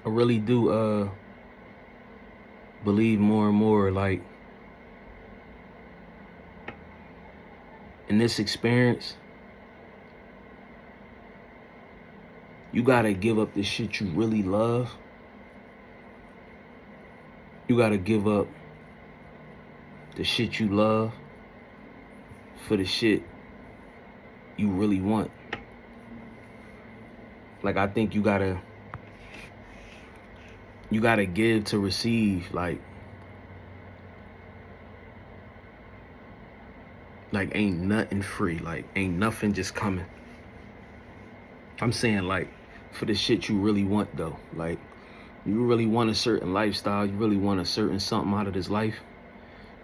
I really do believe more and more, like, in this experience, you gotta give up the shit you really love. You gotta give up the shit you love for the shit you really want. Like, I think you gotta give to receive. Like ain't nothing free. Like ain't nothing just coming. I'm saying, like, for the shit you really want though. Like, you really want a certain lifestyle, you really want a certain something out of this life,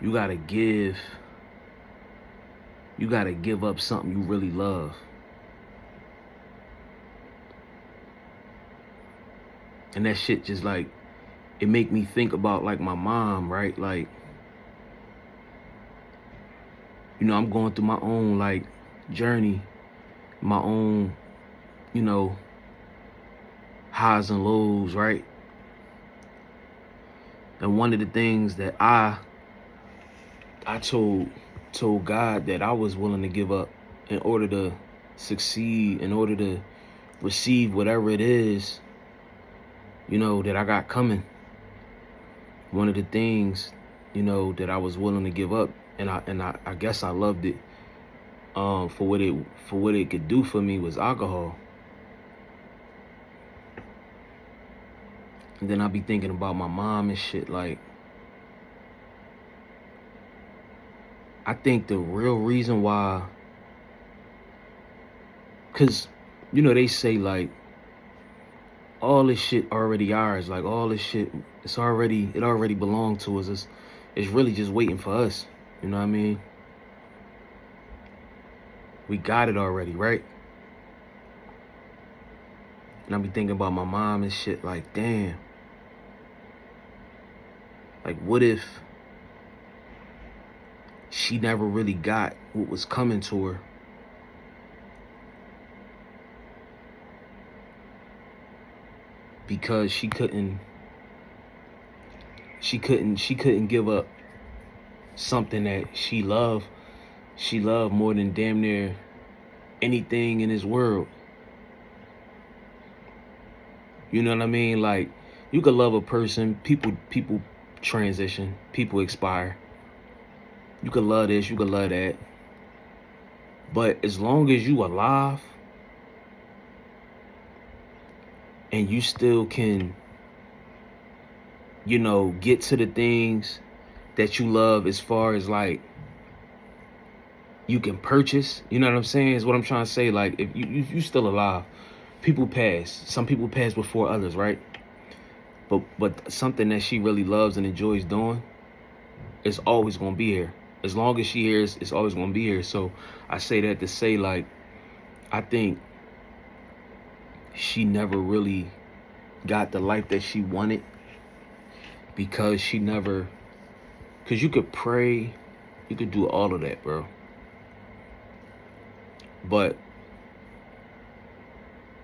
you gotta give up something you really love. And that shit just, like, it make me think about, like, my mom, right? Like, you know, I'm going through my own, like, journey, my own, you know, highs and lows, right? And one of the things that I told God that I was willing to give up in order to succeed, in order to receive whatever it is, you know, that I got coming. One of the things, you know, that I was willing to give up, and I guess I loved it, for what it could do for me, was alcohol. And then I be thinking about my mom and shit. Like, I think the real reason why, cause, you know, they say, like, all this shit already ours. Like, all this shit, it already belonged to us. It's really just waiting for us. You know what I mean? We got it already, right? And I be thinking about my mom and shit. Like, damn. Like, what if she never really got what was coming to her? Because she couldn't give up something that she loved. She loved more than damn near anything in this world. You know what I mean? Like, you could love a person, people transition, people expire. You could love this, you could love that. But as long as you alive and you still can, you know, get to the things that you love, as far as, like, you can purchase, you know what I'm saying? Is what I'm trying to say. Like, if you still alive, people pass. Some people pass before others, right? But something that she really loves and enjoys doing is always gonna be here. As long as she hears, it's always gonna be here. So I say that to say, like, I think she never really got the life that she wanted because you could pray, you could do all of that, bro. But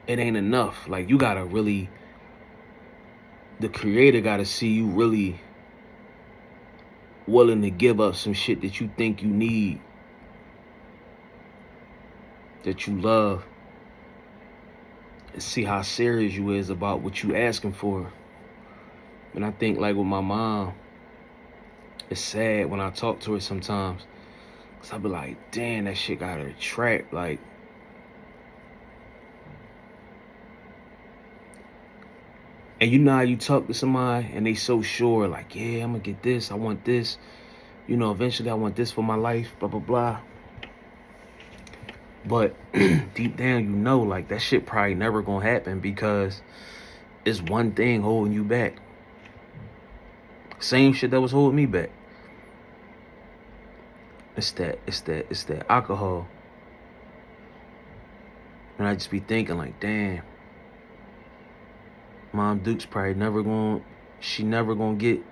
it ain't enough. Like, you gotta really, the creator gotta see you really willing to give up some shit that you think you need, that you love, and see how serious you is about what you asking for. And I think, like, with my mom, it's sad when I talk to her sometimes, cause I be like, damn, that shit got her trapped. Like, and you know how you talk to somebody and they so sure, like, yeah, I'm gonna get this, I want this, you know, eventually I want this for my life, blah, blah, blah. But deep down, you know, like, that shit probably never gonna happen because it's one thing holding you back. Same shit that was holding me back. It's that alcohol. And I just be thinking, like, damn, Mom Duke's probably never gonna get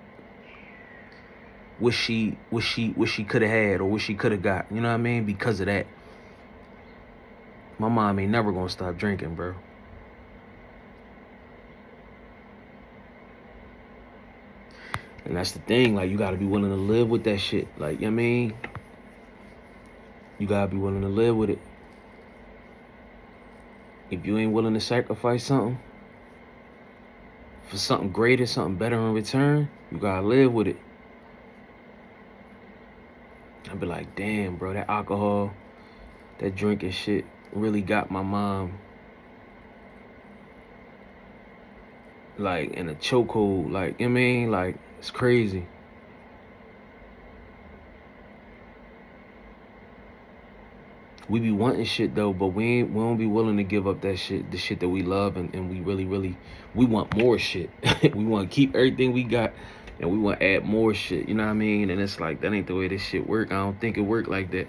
what she could have had or what she could have got. You know what I mean? Because of that. My mom ain't never gonna stop drinking, bro. And that's the thing, like, you gotta be willing to live with that shit. Like, you know what I mean? You gotta be willing to live with it. If you ain't willing to sacrifice something for something greater, something better in return, you gotta live with it. I'd be like, damn, bro, that alcohol, that drinking shit really got my mom, like, in a chokehold. Like, you know what I mean? Like, it's crazy. We be wanting shit though, but we don't be willing to give up that shit, the shit that we love, and we really we want more shit. We want to keep everything we got, and we want to add more shit. You know what I mean? And it's like, that ain't the way this shit work. I don't think it work like that.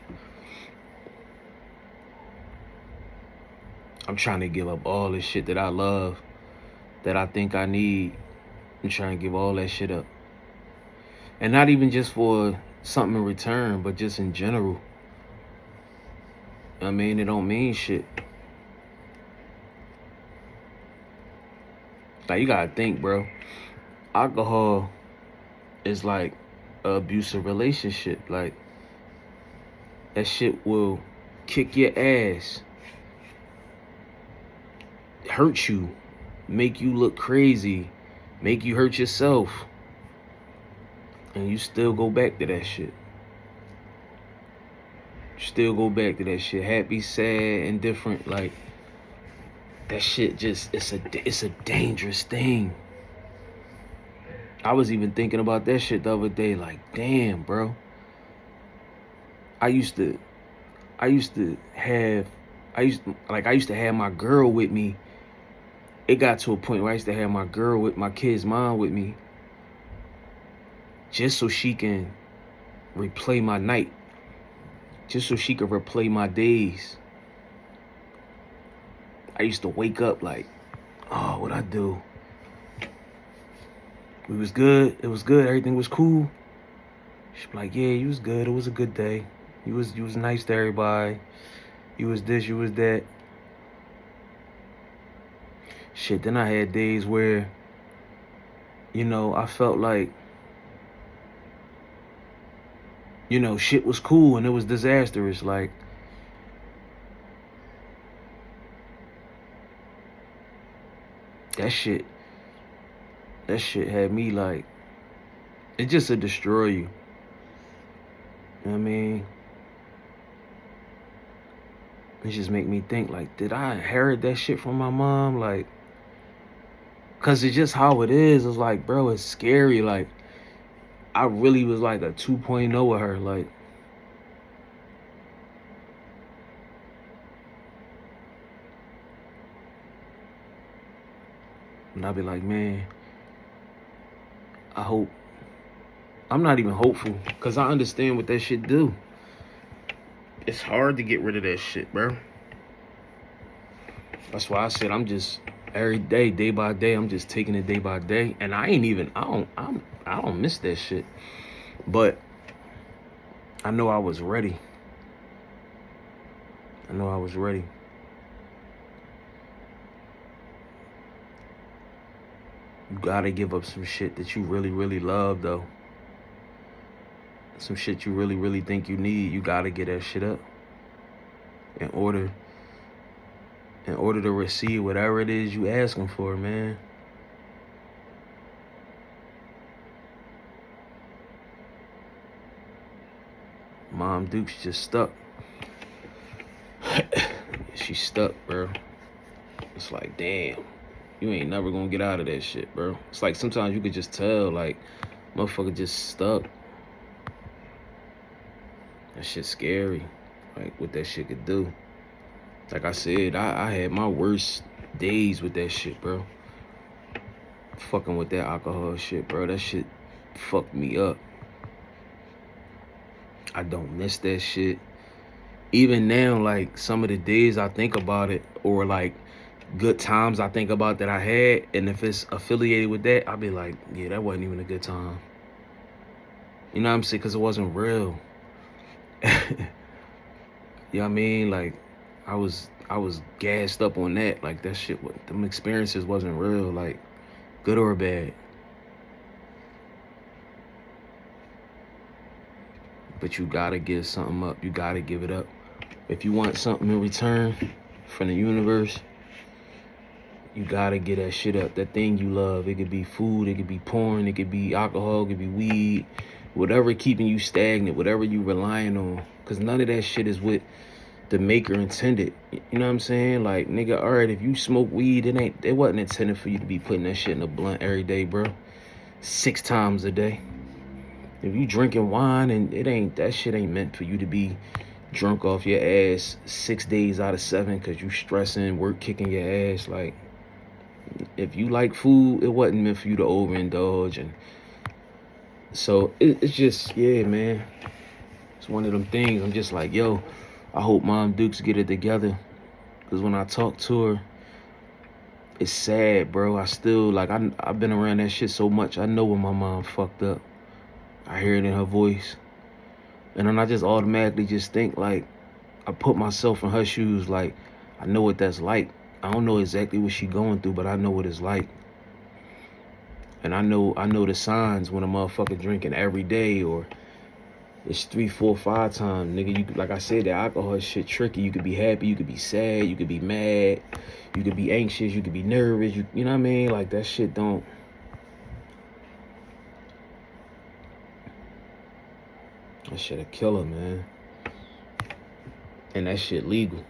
I'm trying to give up all this shit that I love, that I think I need. I'm trying to give all that shit up, and not even just for something in return, but just in general. I mean, it don't mean shit. Like, you gotta think, bro. Alcohol is like an abusive relationship. Like, that shit will kick your ass, hurt you, make you look crazy, make you hurt yourself, and you still go back to that shit. Still go back to that shit. Happy, sad, indifferent. Like, that shit just, it's a dangerous thing. I was even thinking about that shit the other day. Like, damn, bro. I used to have my girl with me. It got to a point where I used to have my girl with my kid's mom with me, just so she can replay my night, just so she could replay my days. I used to wake up like, oh, what I do? We was good. It was good. Everything was cool. She'd be like, yeah, you was good. It was a good day. You was nice to everybody. You was this, you was that. Shit, then I had days where, you know, I felt like, you know, shit was cool and it was disastrous. Like, that shit had me like, it just to destroy you. You know what I mean? It just make me think, like, did I inherit that shit from my mom? Like, cause it's just how it is. It's like, bro, it's scary. Like, I really was like a 2.0 with her. Like, and I'd be like, man, I hope, I'm not even hopeful, cause I understand what that shit do. It's hard to get rid of that shit, bro. That's why I said I'm just every day, day by day, I'm just taking it day by day. And I don't miss that shit. But I know I was ready. I know I was ready. You gotta give up some shit that you really, really love, though. Some shit you really, really think you need. You gotta get that shit up in order to receive whatever it is you asking for, man. Mom Duke's just stuck. She's stuck, bro. It's like, damn, you ain't never gonna get out of that shit, bro. It's like sometimes you could just tell, like, motherfucker just stuck. That shit's scary, like, what that shit could do. Like I said, I had my worst days with that shit, bro. Fucking with that alcohol shit, bro. That shit fucked me up. I don't miss that shit. Even now, like, some of the days I think about it, or like good times I think about that I had, and if it's affiliated with that, I'll be like, yeah, that wasn't even a good time. You know what I'm saying? Because it wasn't real. You know what I mean? Like, I was gassed up on that. Like, that shit, them experiences wasn't real, like, good or bad. But you gotta give something up. You gotta give it up. If you want something in return from the universe, you gotta get that shit up. That thing you love. It could be food, it could be porn, it could be alcohol, it could be weed. Whatever keeping you stagnant, whatever you relying on. Cause none of that shit is what the maker intended. You know what I'm saying? Like, nigga, alright, if you smoke weed, it wasn't intended for you to be putting that shit in a blunt every day, bro. 6 times a day. If you drinking wine and that shit ain't meant for you to be drunk off your ass 6 days out of 7 because you stressing, work kicking your ass. Like, if you like food, it wasn't meant for you to overindulge. And so it's just, yeah, man. It's one of them things. I'm just like, yo, I hope Mom Dukes get it together. Because when I talk to her, it's sad, bro. I still, like, I've been around that shit so much. I know when my mom fucked up. I hear it in her voice. And then I just automatically just think, like, I put myself in her shoes. Like, I know what that's like. I don't know exactly what she going through, but I know what it's like. And I know the signs when a motherfucker drinking every day, or it's 3, 4, 5 times, nigga. You like I said, that alcohol shit tricky. You could be happy, you could be sad, you could be mad, you could be anxious, you could be nervous. You know what I mean? Like, that shit don't. That shit a killer, man. And that shit legal.